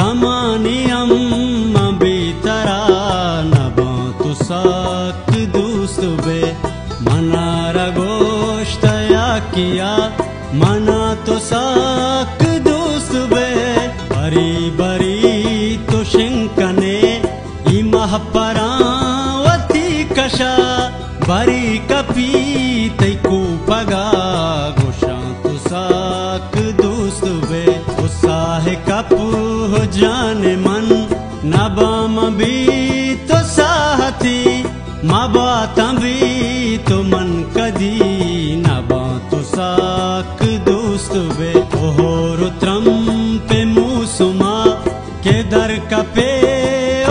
तमानियम बीतरा नबा तुसाक दोस्त बे मनारा गोश्तया किया मना तुसाक दोस्त बे बरी बरी तो शिंकने इमह परावती कशा बरी कपी तैकू पगा गोशा तुसाक दोस्त बे उसाहे कप हो जाने मन नबाम भी तो साहती मबा तंबी तो मन कदी नबा तो साक दोस्त बे ओहोर त्रम पे मुसुमा के दर कपे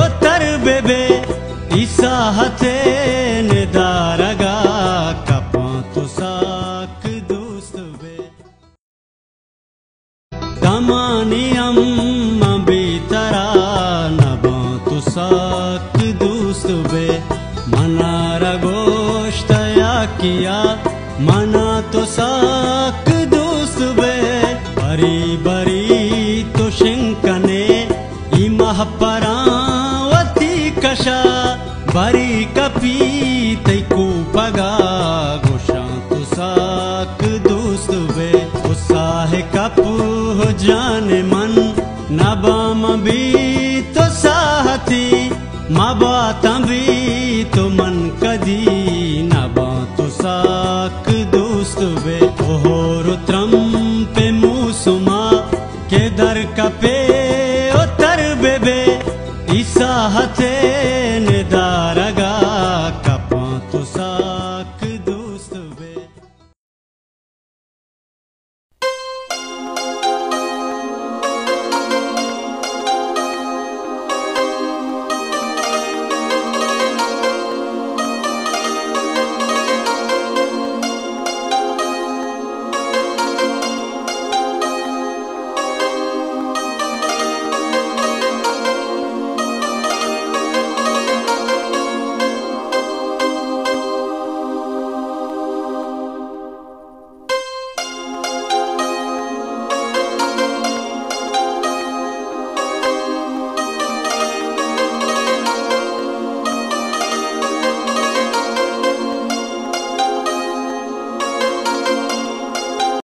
उतर बेबे ईसा हथे ने दारगा कपा तो साक दोस्त बे तमानियम बीतरा नबा तुसाक दोस्त बे मनारा गोश्तया किया मना तुसाक दोस्त बे बरी बरी तो शिंकने इमह परावती कशा बरी कपी तैकू पगा गोशा तुसाक दोस्त बे उसाहे कप हो जाने मन नबाम भी